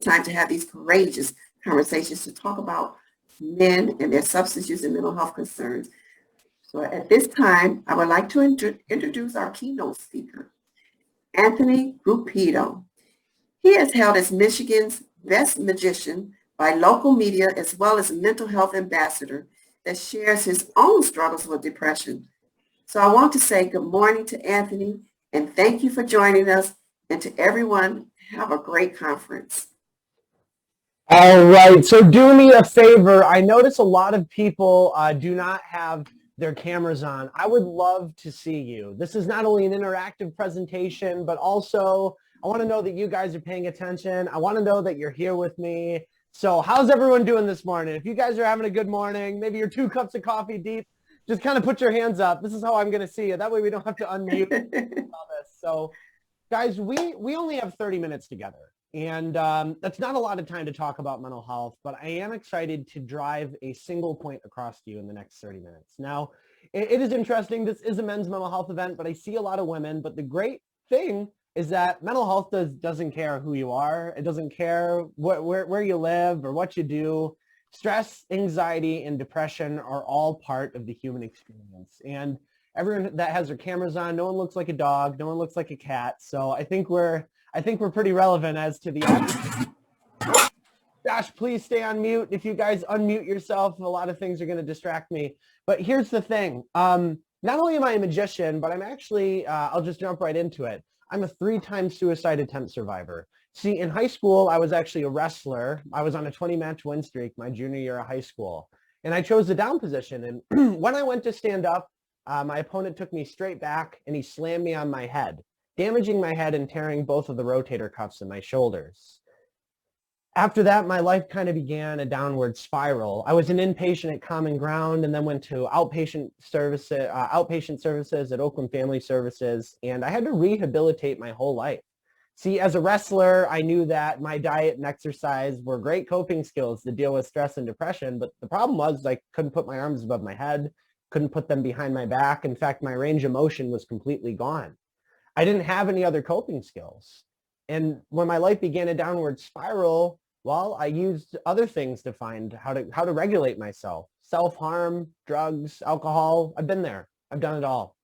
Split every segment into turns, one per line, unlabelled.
time to have these courageous conversations to talk about men and their substance use and mental health concerns. So at this time, I would like to introduce our keynote speaker, Anthony Grupido. He is hailed as Michigan's best magician by local media as well as a mental health ambassador that shares his own struggles with depression. So I want to say good morning to Anthony and thank you for joining us, and to everyone, have a great conference.
All right, so do me a favor. I notice a lot of people do not have their cameras on. I would love to see you. This is not only an interactive presentation, but also I want to know that you guys are paying attention. I want to know that you're here with me. So how's everyone doing this morning? If you guys are having a good morning, maybe you're 2 cups of coffee deep, just kind of put your hands up. This is how I'm going to see you. That way we don't have to unmute all this. So guys, we only have 30 minutes together. And that's not a lot of time to talk about mental health, but I am excited to drive a single point across to you in the next 30 minutes. Now, it is interesting. This is a men's mental health event, but I see a lot of women. But the great thing is that mental health doesn't care who you are. It doesn't care where you live or what you do. Stress, anxiety, and depression are all part of the human experience. And everyone that has their cameras on, no one looks like a dog. No one looks like a cat. So I think we're pretty relevant as to the audience. Josh, please stay on mute. If you guys unmute yourself, a lot of things are going to distract me. But here's the thing. Not only am I a magician, but I'm actually, I'll just jump right into it. I'm a 3-time suicide attempt survivor. See, in high school, I was actually a wrestler. I was on a 20-match win streak my junior year of high school. And I chose the down position. And when I went to stand up, my opponent took me straight back and he slammed me on my head, damaging my head and tearing both of the rotator cuffs in my shoulders. After that, my life kind of began a downward spiral. I was an inpatient at Common Ground and then went to outpatient services at Oakland Family Services, and I had to rehabilitate my whole life. See, as a wrestler, I knew that my diet and exercise were great coping skills to deal with stress and depression, but the problem was I couldn't put my arms above my head, couldn't put them behind my back. In fact, my range of motion was completely gone. I didn't have any other coping skills. And when my life began a downward spiral, well, I used other things to find how to regulate myself. Self-harm, drugs, alcohol. I've been there. I've done it all.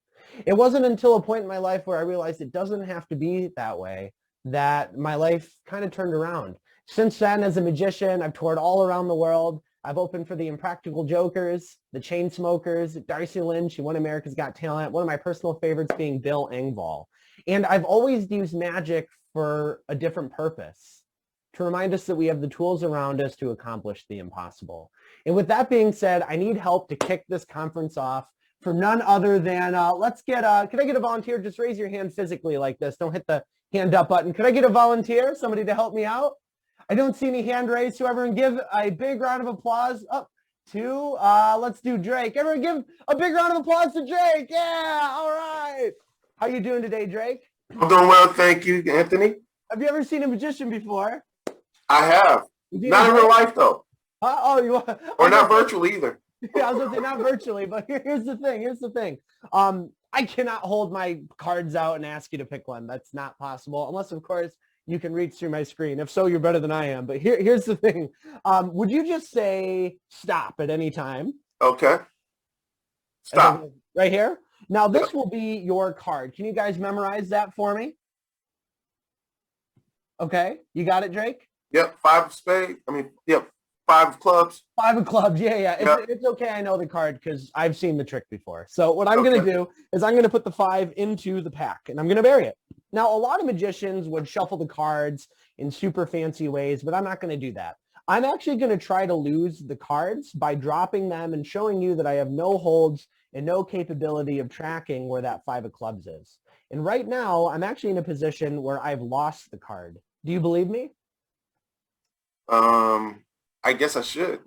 It wasn't until a point in my life where I realized it doesn't have to be that way that my life kind of turned around. Since then, as a magician, I've toured all around the world. I've opened for the Impractical Jokers, the Chainsmokers, Darcy Lynch, who won America's Got Talent. One of my personal favorites being Bill Engvall. And I've always used magic for a different purpose, to remind us that we have the tools around us to accomplish the impossible. And with that being said, I need help to kick this conference off for none other than, can I get a volunteer? Just raise your hand physically like this. Don't hit the hand up button. Could I get a volunteer? Somebody to help me out? I don't see any hand raised, so everyone give a big round of applause up to, let's do Drake. Everyone give a big round of applause to Drake. Yeah, all right. How you doing today, Drake?
I'm doing well, thank you, Anthony.
Have you ever seen a magician before?
I have. Not in real life, though. Or not virtually either.
Yeah, I was going to say not virtually, but here's the thing. I cannot hold my cards out and ask you to pick one. That's not possible, unless, of course, you can reach through my screen. If so, you're better than I am. But here's the thing. Would you just say stop at any time?
Okay. Stop.
Right here? Now, this will be your card. Can you guys memorize that for me? Okay. You got it, Drake?
Yep. 5 of spades. Yep. 5 of clubs.
5 of clubs. Yeah. It's okay. I know the card because I've seen the trick before. So what I'm going to do is I'm going to put the 5 into the pack and I'm going to bury it. Now, a lot of magicians would shuffle the cards in super fancy ways, but I'm not going to do that. I'm actually going to try to lose the cards by dropping them and showing you that I have no holds and no capability of tracking where that 5 of clubs is. And right now, I'm actually in a position where I've lost the card. Do you believe me?
I guess I should.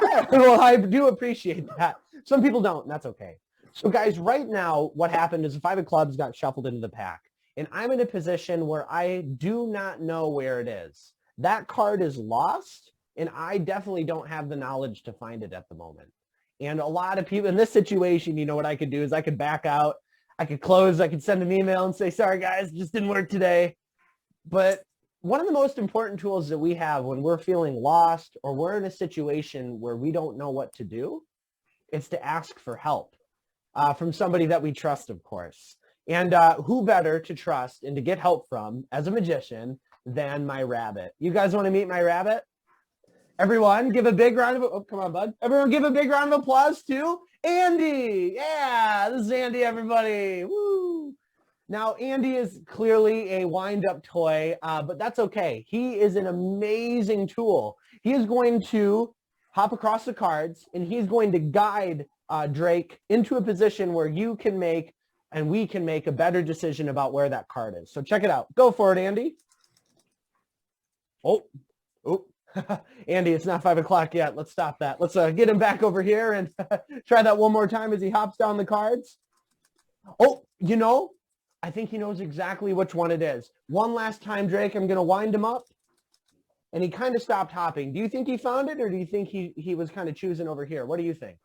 Yeah, well, I do appreciate that. Some people don't, and that's okay. So guys, right now, what happened is the 5 of clubs got shuffled into the pack. And I'm in a position where I do not know where it is. That card is lost, and I definitely don't have the knowledge to find it at the moment. And a lot of people in this situation, you know what I could do is I could back out, I could close, I could send an email and say, sorry guys, just didn't work today. But one of the most important tools that we have when we're feeling lost or we're in a situation where we don't know what to do is to ask for help from somebody that we trust, of course. And who better to trust and to get help from as a magician than my rabbit? You guys want to meet my rabbit? Everyone, give a big round of, oh, come on, bud. Everyone give a big round of applause to Andy. Yeah, this is Andy, everybody. Woo. Now, Andy is clearly a wind-up toy, but that's okay. He is an amazing tool. He is going to hop across the cards, and he's going to guide Drake into a position where you can make and we can make a better decision about where that card is. So check it out. Go for it, Andy. Oh. Andy, it's not 5 o'clock yet. Let's stop that. Let's get him back over here and try that one more time as he hops down the cards. Oh, you know, I think he knows exactly which one it is. One last time, Drake, I'm going to wind him up. And he kind of stopped hopping. Do you think he found it, or do you think he was kind of choosing over here? What do you think?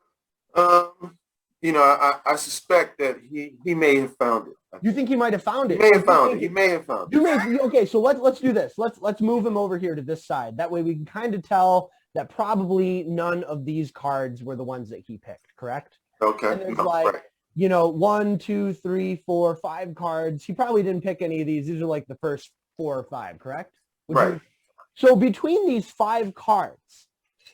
You know, I suspect that he may have found it.
You think he might have found it?
He may have found it. He may have found it.
Okay, so let's do this. Let's move him over here to this side. That way we can kind of tell that probably none of these cards were the ones that he picked, correct?
Okay.
And there's like, you know, 1, 2, 3, 4, 5 cards. He probably didn't pick any of these. These are like the first 4 or 5, correct?
Right.
So between these 5 cards,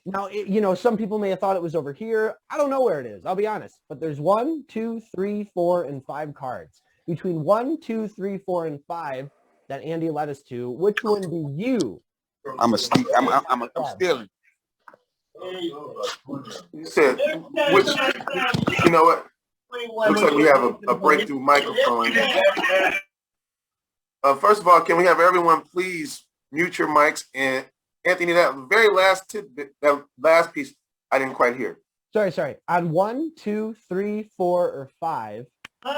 now, you know, some people may have thought it was over here. I don't know where it is. I'll be honest. But there's 1, 2, 3, 4, and 5 cards. Between 1, 2, 3, 4, and 5 that Andy led us to, which one do you?
I'm stealing. You said which? You know what? Looks like we have a breakthrough microphone. First of all, can we have everyone please mute your mics? And Anthony, that very last tidbit, that last piece, I didn't quite hear.
Sorry. On 1, 2, 3, 4, or 5,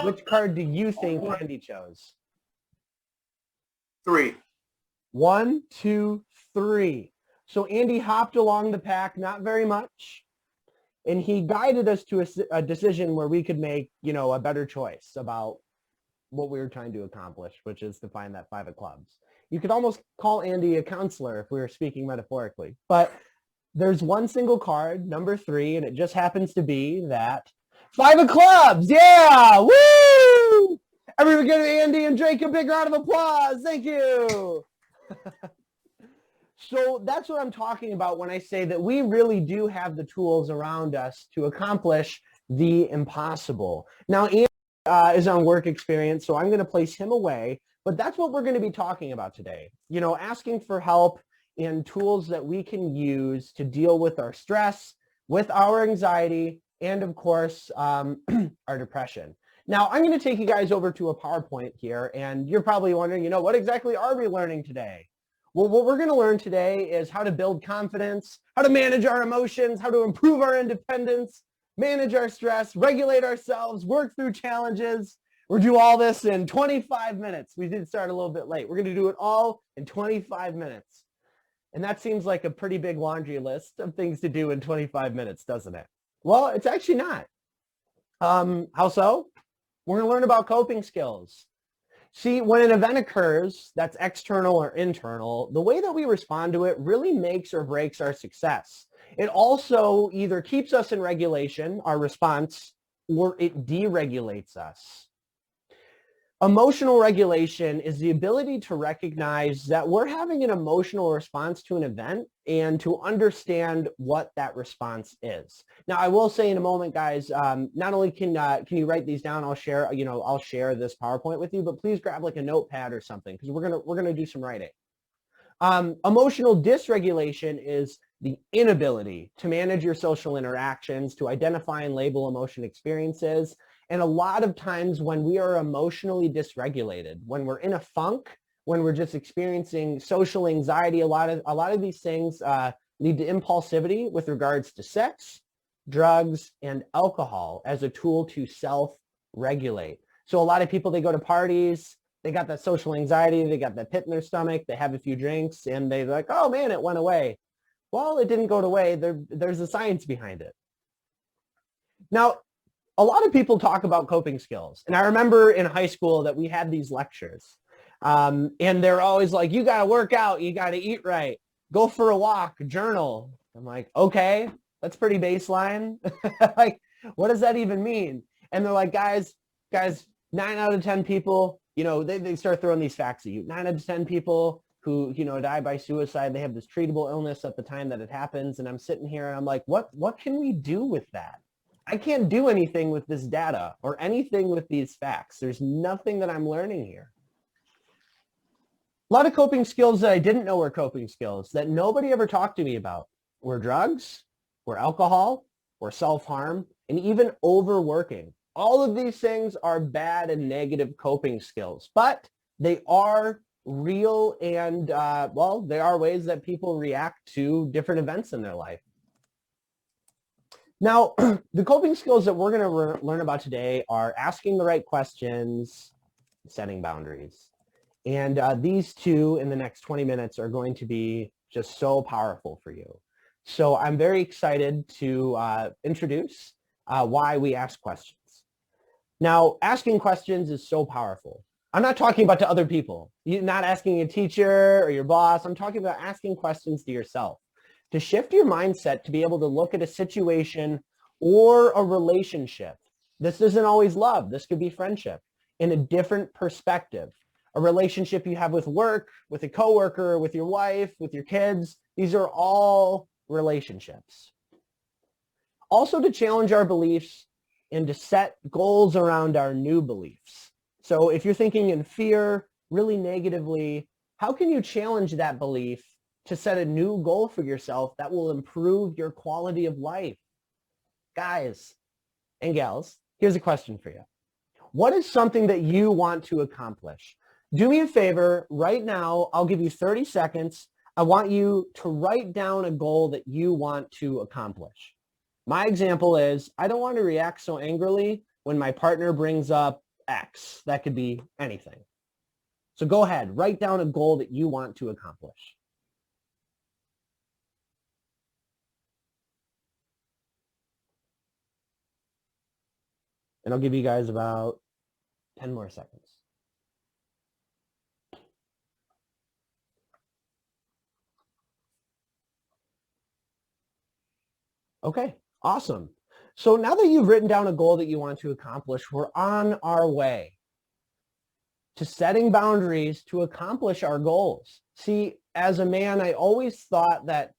which card do you think Andy chose?
3.
1, 2, 3. So Andy hopped along the pack, not very much, and he guided us to a decision where we could make, you know, a better choice about what we were trying to accomplish, which is to find that 5 of clubs. You could almost call Andy a counselor if we were speaking metaphorically, but there's one single card, number 3, and it just happens to be that 5 of clubs. Yeah, woo! Everyone give Andy and Drake a big round of applause. Thank you. So that's what I'm talking about when I say that we really do have the tools around us to accomplish the impossible. Now, Andy is on work experience, so I'm going to place him away, but that's what we're going to be talking about today. You know, asking for help and tools that we can use to deal with our stress, with our anxiety, and of course, our depression. Now, I'm going to take you guys over to a PowerPoint here, and you're probably wondering, you know, what exactly are we learning today? Well, what we're going to learn today is how to build confidence, how to manage our emotions, how to improve our independence, manage our stress, regulate ourselves, work through challenges. We'll do all this in 25 minutes. We did start a little bit late. We're going to do it all in 25 minutes. And that seems like a pretty big laundry list of things to do in 25 minutes, doesn't it? Well, it's actually not. How so? We're going to learn about coping skills. See, when an event occurs that's external or internal, the way that we respond to it really makes or breaks our success. It also either keeps us in regulation, our response, or it deregulates us. Emotional regulation is the ability to recognize that we're having an emotional response to an event and to understand what that response is. Now, I will say in a moment, guys, not only can you write these down, I'll share this PowerPoint with you, but please grab like a notepad or something because we're gonna do some writing. Emotional dysregulation is the inability to manage your social interactions, to identify and label emotion experiences. And a lot of times when we are emotionally dysregulated, when we're in a funk, when we're just experiencing social anxiety, a lot of these things lead to impulsivity with regards to sex, drugs, and alcohol as a tool to self-regulate. So a lot of people, they go to parties, they got that social anxiety, they got that pit in their stomach, they have a few drinks, and they're like, oh man, it went away. Well, it didn't go away. There's a science behind it. Now, a lot of people talk about coping skills. And I remember in high school that we had these lectures. And they're always like, you got to work out, you got to eat right, go for a walk, journal. I'm like, okay, that's pretty baseline. Like, what does that even mean? And they're like, guys, 9 out of 10 people, they start throwing these facts at you. 9 out of 10 people who, die by suicide, they have this treatable illness at the time that it happens. And I'm sitting here and I'm like, what can we do with that? I can't do anything with this data or anything with these facts. There's nothing that I'm learning here. A lot of coping skills that I didn't know were coping skills that nobody ever talked to me about were drugs, were alcohol, were self-harm, and even overworking. All of these things are bad and negative coping skills, but they are real and, they are ways that people react to different events in their life. Now, the coping skills that we're going to learn about today are asking the right questions, setting boundaries. And these two in the next 20 minutes are going to be just so powerful for you. So I'm very excited to introduce why we ask questions. Now, asking questions is so powerful. I'm not talking about to other people. You're not asking a teacher or your boss. I'm talking about asking questions to yourself, to shift your mindset to be able to look at a situation or a relationship. This isn't always love. This could be friendship in a different perspective. A relationship you have with work, with a coworker, with your wife, with your kids. These are all relationships. Also to challenge our beliefs and to set goals around our new beliefs. So if you're thinking in fear, really negatively, how can you challenge that belief to set a new goal for yourself that will improve your quality of life? Guys and gals, here's a question for you. What is something that you want to accomplish? Do me a favor right now. I'll give you 30 seconds. I want you to write down a goal that you want to accomplish. My example is, I don't want to react so angrily when my partner brings up X. That could be anything. So go ahead, write down a goal that you want to accomplish. And I'll give you guys about 10 more seconds. Okay, awesome. So now that you've written down a goal that you want to accomplish, we're on our way to setting boundaries to accomplish our goals. See, as a man, I always thought that,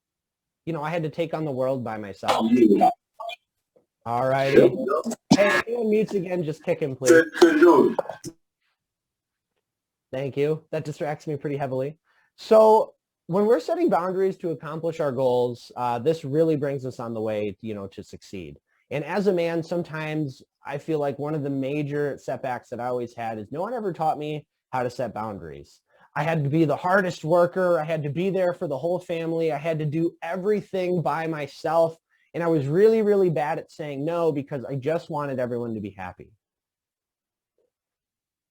I had to take on the world by myself. All righty. Hey, if anyone mutes again, just kick him, please. Thank you. That distracts me pretty heavily. So when we're setting boundaries to accomplish our goals, this really brings us on the way, to succeed. And as a man, sometimes I feel like one of the major setbacks that I always had is no one ever taught me how to set boundaries. I had to be the hardest worker. I had to be there for the whole family. I had to do everything by myself. And I was really, really bad at saying no because I just wanted everyone to be happy.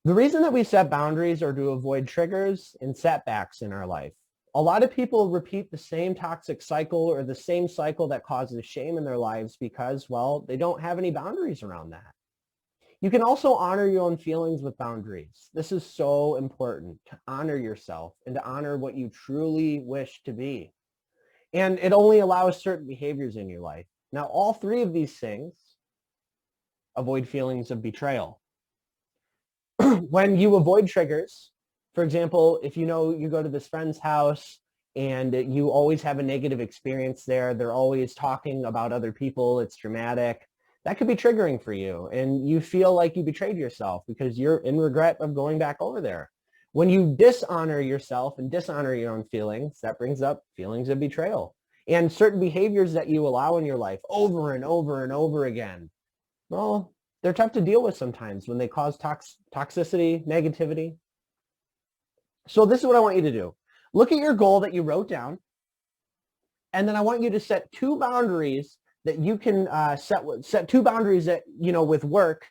The reason that we set boundaries are to avoid triggers and setbacks in our life. A lot of people repeat the same toxic cycle or the same cycle that causes shame in their lives because, well, they don't have any boundaries around that. You can also honor your own feelings with boundaries. This is so important, to honor yourself and to honor what you truly wish to be. And it only allows certain behaviors in your life. Now, all three of these things avoid feelings of betrayal. When you avoid triggers, for example, if you go to this friend's house and you always have a negative experience there, they're always talking about other people, it's dramatic, that could be triggering for you. And you feel like you betrayed yourself because you're in regret of going back over there. When you dishonor yourself and dishonor your own feelings, that brings up feelings of betrayal. And certain behaviors that you allow in your life over and over and over again, well, they're tough to deal with sometimes when they cause toxicity, negativity. So this is what I want you to do. Look at your goal that you wrote down, and then I want you to set two boundaries that you can set two boundaries that, with work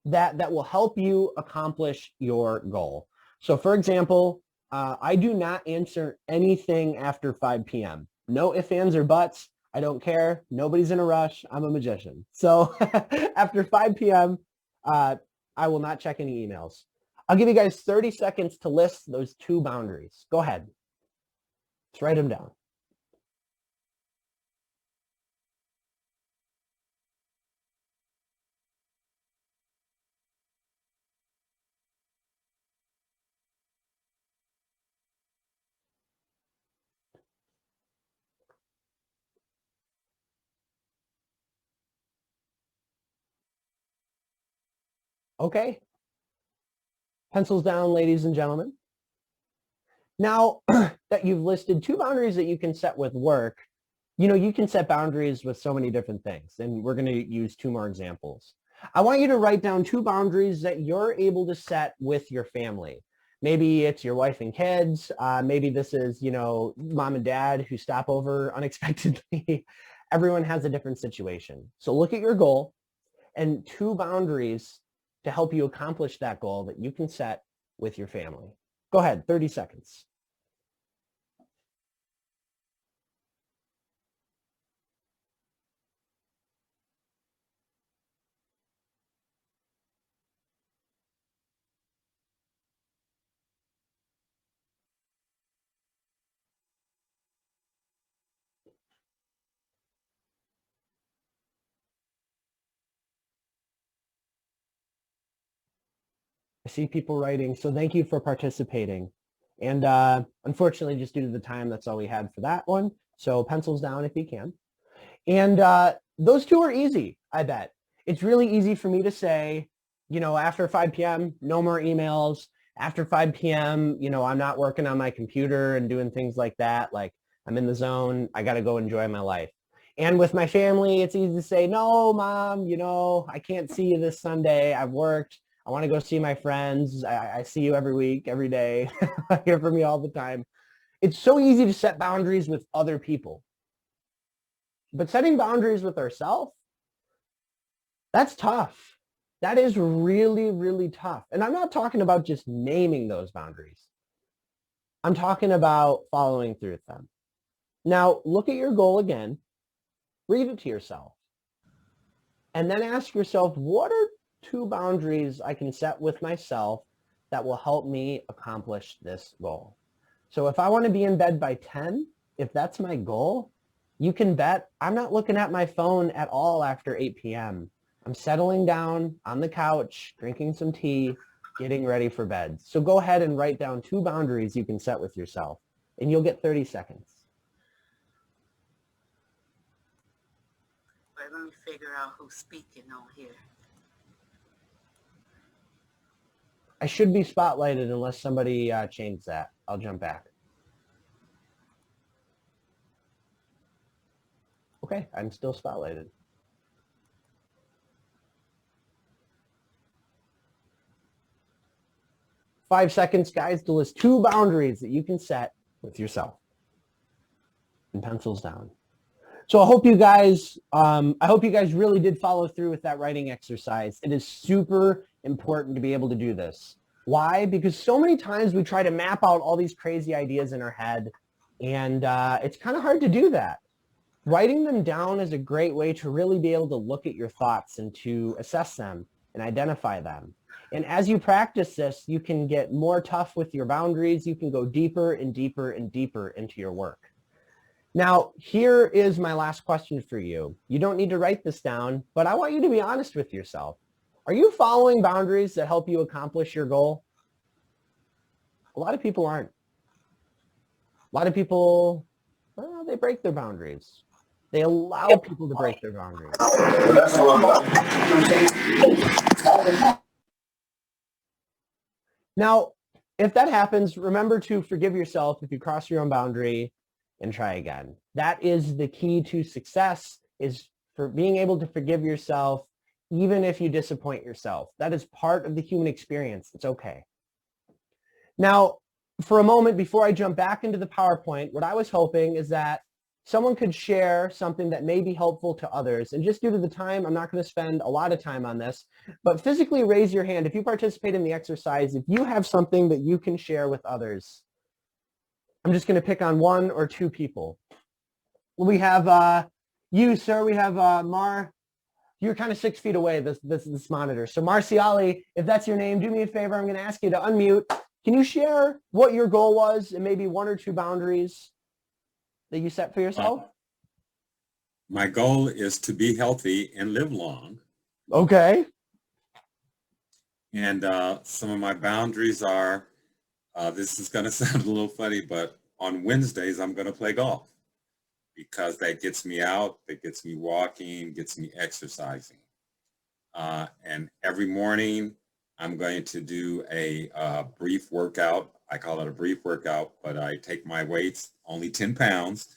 that will help you accomplish your goal. So for example, I do not answer anything after 5 p.m. No ifs, ands, or buts. I don't care. Nobody's in a rush. I'm a magician. So after 5 p.m., I will not check any emails. I'll give you guys 30 seconds to list those 2 boundaries. Go ahead. Let's write them down. Okay. Pencils down, ladies and gentlemen. Now that you've listed 2 boundaries that you can set with work, you can set boundaries with so many different things, and we're going to use 2 more examples. I want you to write down 2 boundaries that you're able to set with your family. Maybe it's your wife and kids. Maybe this is, mom and dad who stop over unexpectedly. Everyone has a different situation. So look at your goal and 2 boundaries to help you accomplish that goal that you can set with your family. Go ahead, 30 seconds. I see people writing, so thank you for participating. And unfortunately, just due to the time, that's all we had for that one. So pencils down if you can. And those 2 are easy, I bet. It's really easy for me to say, after 5 p.m., no more emails. After 5 p.m., I'm not working on my computer and doing things like that. Like, I'm in the zone. I got to go enjoy my life. And with my family, it's easy to say, no, mom, I can't see you this Sunday. I've worked. I want to go see my friends. I see you every week, every day. Hear from you all the time. It's so easy to set boundaries with other people. But setting boundaries with ourselves, that's tough. That is really, really tough. And I'm not talking about just naming those boundaries. I'm talking about following through with them. Now, look at your goal again. Read it to yourself. And then ask yourself, what are 2 boundaries I can set with myself that will help me accomplish this goal? So if I want to be in bed by 10, if that's my goal, you can bet I'm not looking at my phone at all after 8 p.m. I'm settling down on the couch, drinking some tea, getting ready for bed. So go ahead and write down 2 boundaries you can set with yourself, and you'll get 30 seconds.
Let me figure out who's speaking on here.
I should be spotlighted unless somebody changed that. I'll jump back. Okay, I'm still spotlighted. Five seconds, guys, to list 2 boundaries that you can set with yourself. And pencils down. So I hope you guys really did follow through with that writing exercise. It is super important to be able to do this. Why? Because so many times we try to map out all these crazy ideas in our head, and it's kind of hard to do that. Writing them down is a great way to really be able to look at your thoughts and to assess them and identify them. And as you practice this, you can get more tough with your boundaries. You can go deeper and deeper and deeper into your work. Now, here is my last question for you. You don't need to write this down, but I want you to be honest with yourself. Are you following boundaries that help you accomplish your goal? A lot of people aren't. A lot of people, well, they break their boundaries. They allow people to break their boundaries. Now, if that happens, remember to forgive yourself if you cross your own boundary and try again. That is the key to success, is for being able to forgive yourself even if you disappoint yourself. That is part of the human experience. It's okay. Now, for a moment, before I jump back into the PowerPoint, what I was hoping is that someone could share something that may be helpful to others. And just due to the time, I'm not going to spend a lot of time on this, but physically raise your hand if you participate in the exercise, if you have something that you can share with others. I'm just going to pick on 1 or 2 people. We have you, sir. We have Mar. you're kind of 6 feet away, this monitor. So Marciali, if that's your name, do me a favor. I'm going to ask you to unmute. Can you share what your goal was and maybe 1 or 2 boundaries that you set for yourself?
My goal is to be healthy and live long.
Okay.
And some of my boundaries are, this is going to sound a little funny, but on Wednesdays, I'm going to play golf because that gets me out, that gets me walking, gets me exercising. And every morning, I'm going to do a brief workout. I call it a brief workout, but I take my weights, only 10 pounds,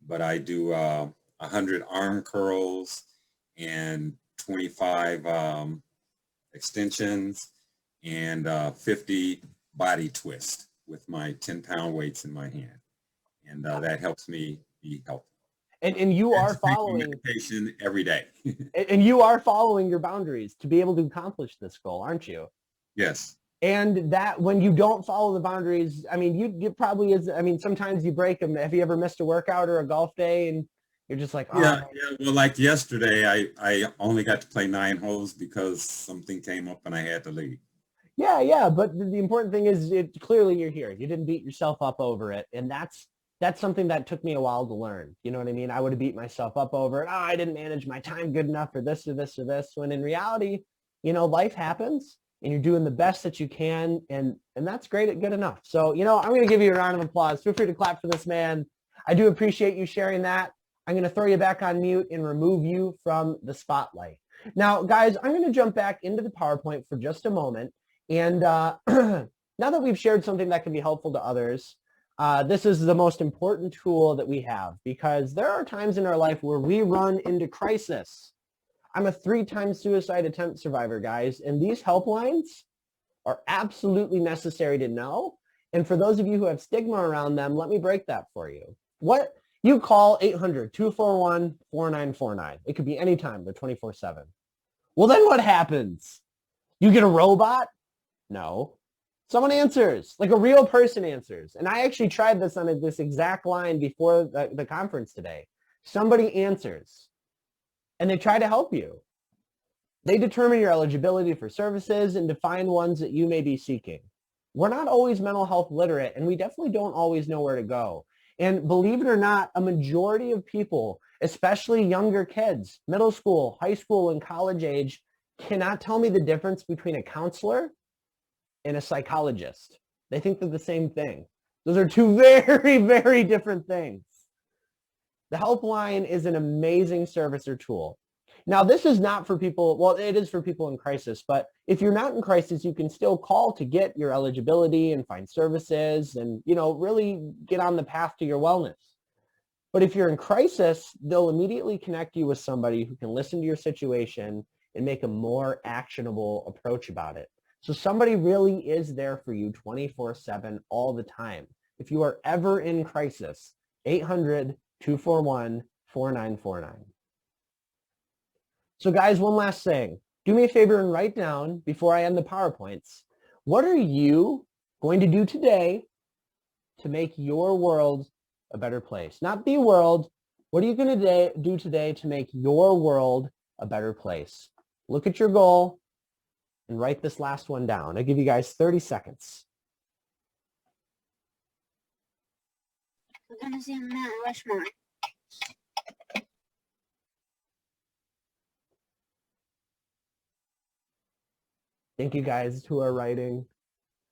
but I do 100 arm curls and 25 extensions and 50 body twists with my 10-pound weights in my hand. And that helps me be healthy.
And you are following
meditation every day.
and you are following your boundaries to be able to accomplish this goal, aren't you?
Yes.
And that when you don't follow the boundaries, I mean, you probably is, I mean, sometimes you break them. Have you ever missed a workout or a golf day and you're just like, oh.
Yeah. Well, like yesterday, I only got to play 9 holes because something came up and I had to leave.
Yeah. But the important thing is clearly you're here. You didn't beat yourself up over it. And that's something that took me a while to learn. You know what I mean? I would have beat myself up over it. Oh, I didn't manage my time good enough for this or this or this. When in reality, life happens and you're doing the best that you can. And that's great, good enough. So, I'm going to give you a round of applause. Feel free to clap for this man. I do appreciate you sharing that. I'm going to throw you back on mute and remove you from the spotlight. Now, guys, I'm going to jump back into the PowerPoint for just a moment. And now that we've shared something that can be helpful to others, this is the most important tool that we have because there are times in our life where we run into crisis. I'm a 3-time suicide attempt survivor, guys, and these helplines are absolutely necessary to know. And for those of you who have stigma around them, let me break that for you. What you call 800-241-4949. It could be any time, they're 24/7. Well, then what happens? You get a robot? No. Someone answers, like a real person answers. And I actually tried this on this exact line before the conference today. Somebody answers and they try to help you. They determine your eligibility for services and define ones that you may be seeking. We're not always mental health literate and we definitely don't always know where to go. And believe it or not, a majority of people, especially younger kids, middle school, high school, and college age, cannot tell me the difference between a counselor and a psychologist. They think they're the same thing. Those are 2 very, very different things. The helpline is an amazing service or tool. Now, this is not for people, well, it is for people in crisis, but if you're not in crisis, you can still call to get your eligibility and find services and, really get on the path to your wellness. But if you're in crisis, they'll immediately connect you with somebody who can listen to your situation and make a more actionable approach about it. So somebody really is there for you 24/7 all the time. If you are ever in crisis, 800-241-4949. So guys, one last thing. Do me a favor and write down before I end the PowerPoints. What are you going to do today to make your world a better place? Not the world. What are you going to do today to make your world a better place? Look at your goal and write this last one down. I'll give you guys 30 seconds.
I'm gonna see Mount Rushmore.
Thank you guys who are writing.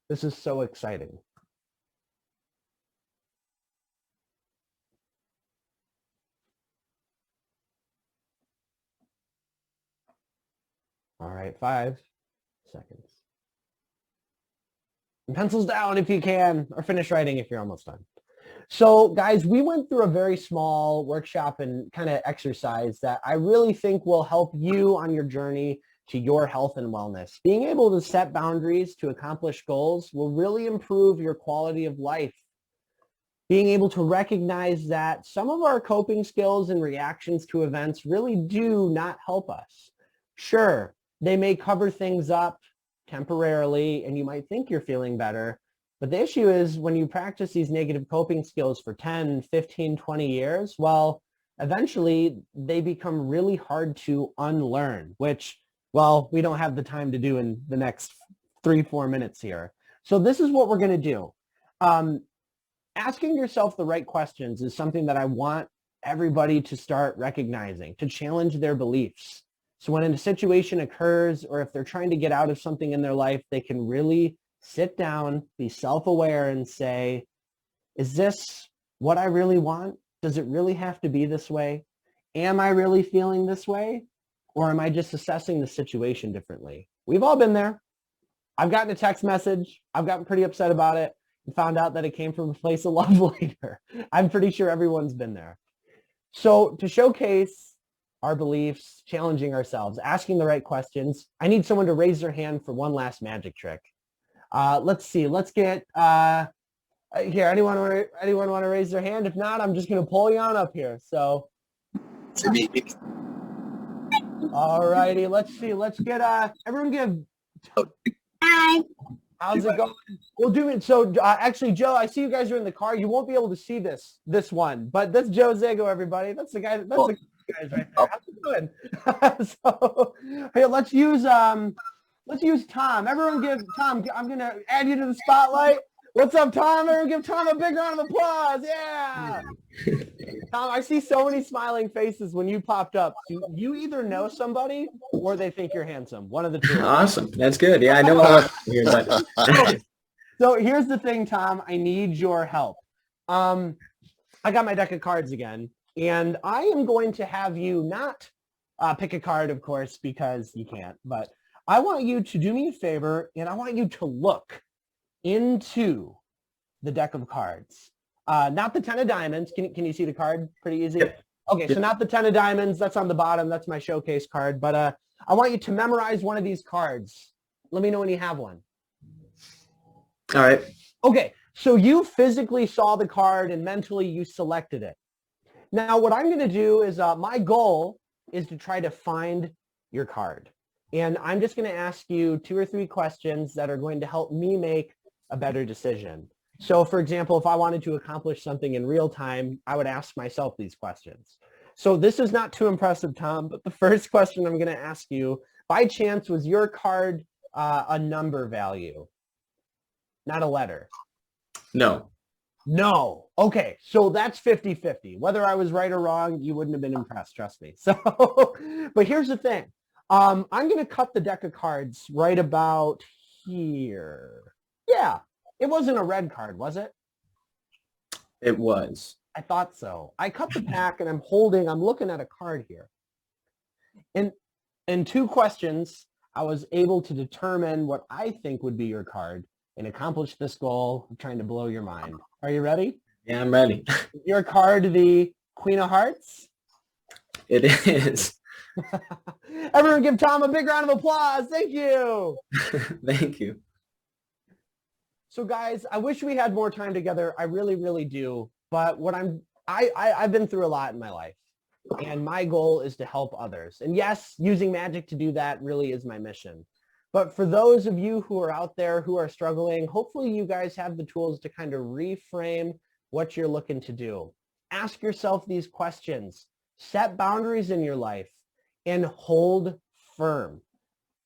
This is so exciting. All right, 5 seconds. And pencils down if you can, or finish writing if you're almost done. So guys, we went through a very small workshop and kind of exercise that I really think will help you on your journey to your health and wellness. Being able to set boundaries to accomplish goals will really improve your quality of life. Being able to recognize that some of our coping skills and reactions to events really do not help us. Sure, they may cover things up temporarily and you might think you're feeling better, but the issue is when you practice these negative coping skills for 10, 15, 20 years, well, eventually they become really hard to unlearn, which, well, we don't have the time to do in the next 3-4 minutes here. So this is what we're going to do. Asking yourself the right questions is something that I want everybody to start recognizing, to challenge their beliefs. So when a situation occurs, or if they're trying to get out of something in their life, they can really sit down, be self-aware, and say, is this what I really want? Does it really have to be this way? Am I really feeling this way? Or am I just assessing the situation differently? We've all been there. I've gotten a text message. I've gotten pretty upset about it and found out that it came from a place of love later. I'm pretty sure everyone's been there. So to showcase our beliefs, challenging ourselves, asking the right questions, I need someone to raise their hand for one last magic trick. Let's see. Let's get here. Anyone want to raise their hand? If not, I'm just going to pull you on up here. So, all righty. Let's see. Let's get everyone give.
Hi.
How's it going? We'll do it. So actually, Joe, I see you guys are in the car. You won't be able to see this one, but that's Joe Zago, everybody. That's the guy. That's the guys right there. How's it going? So here, let's use Tom. Everyone give Tom. I'm gonna add you to the spotlight. What's up, Tom? Everyone give Tom a big round of applause. Yeah. Tom, I see so many smiling faces when you popped up. You either know somebody or they think you're handsome. One of the two.
Awesome. That's good. Yeah, I know all of you, but
So here's the thing, Tom. I need your help. I got my deck of cards again, and I am going to have you not pick a card, of course, because you can't. But I want you to do me a favor, and I want you to look into the deck of cards. Not the 10 of diamonds. Can you see the card pretty easy?
Yep.
Okay, so not the 10 of diamonds. That's on the bottom. That's my showcase card. But I want you to memorize one of these cards. Let me know when you have one.
all right.
Okay, so you physically saw the card and mentally you selected it. Now, what I'm going to do is my goal is to try to find your card. And I'm just going to ask you 2 or 3 questions that are going to help me make a better decision. So, for example, if I wanted to accomplish something in real time, I would ask myself these questions. So this is not too impressive, Tom, but the first question I'm going to ask you, by chance, was your card a number value? Not a letter.
No.
No. Okay. So that's 50-50. Whether I was right or wrong, you wouldn't have been impressed. Trust me. So, but here's the thing. I'm going to cut the deck of cards right about here. Yeah. It wasn't a red card, was it?
It was.
I thought so. I cut the pack and I'm looking at a card here. And in 2 questions, I was able to determine what I think would be your card and accomplish this goal of trying to blow your mind. Are you ready?
Yeah, I'm ready.
Your card, the Queen of Hearts?
It is.
Everyone give Tom a big round of applause. Thank you.
Thank you.
So guys, I wish we had more time together. I really, really do. But I've been through a lot in my life. And my goal is to help others. And yes, using magic to do that really is my mission. But for those of you who are out there who are struggling, hopefully you guys have the tools to kind of reframe what you're looking to do. Ask yourself these questions. Set boundaries in your life and hold firm.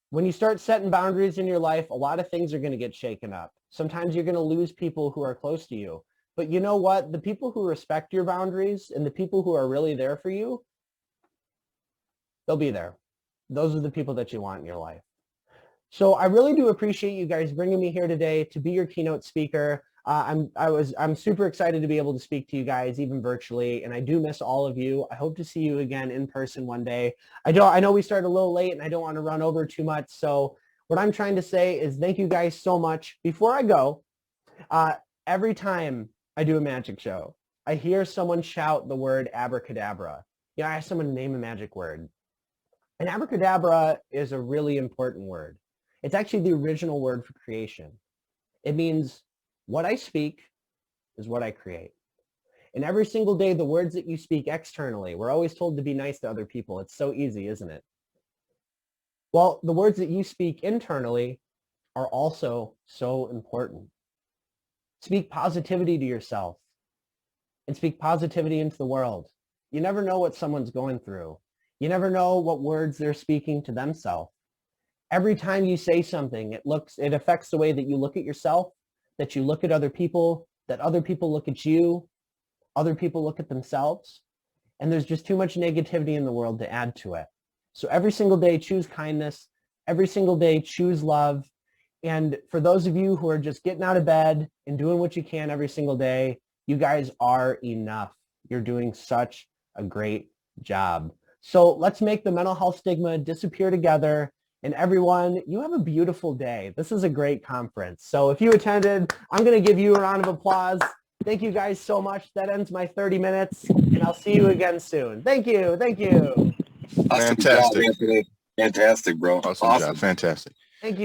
When you start setting boundaries in your life, a lot of things are going to get shaken up. Sometimes you're going to lose people who are close to you. But you know what? The people who respect your boundaries and the people who are really there for you, they'll be there. Those are the people that you want in your life. So I really do appreciate you guys bringing me here today to be your keynote speaker. I'm super excited to be able to speak to you guys even virtually, and I do miss all of you. I hope to see you again in person one day. I know we started a little late and I don't want to run over too much. So what I'm trying to say is thank you guys so much. Before I go, every time I do a magic show, I hear someone shout the word abracadabra. Yeah, I ask someone to name a magic word. And abracadabra is a really important word. It's actually the original word for creation. It means what I speak is what I create. And every single day, the words that you speak externally, we're always told to be nice to other people. It's so easy, isn't it? Well, the words that you speak internally are also so important. Speak positivity to yourself and speak positivity into the world. You never know what someone's going through. You never know what words they're speaking to themselves. Every time you say something, it affects the way that you look at yourself, that you look at other people, that other people look at you, other people look at themselves. And there's just too much negativity in the world to add to it. So every single day, choose kindness. Every single day, choose love. And for those of you who are just getting out of bed and doing what you can every single day, you guys are enough. You're doing such a great job. So let's make the mental health stigma disappear together. And everyone, you have a beautiful day. This is a great conference. So if you attended, I'm going to give you a round of applause. Thank you guys so much. That ends my 30 minutes, and I'll see you again soon. Thank you. Thank you.
Awesome
Fantastic.
job, Anthony. Fantastic, bro.
Awesome job. Fantastic.
Thank you.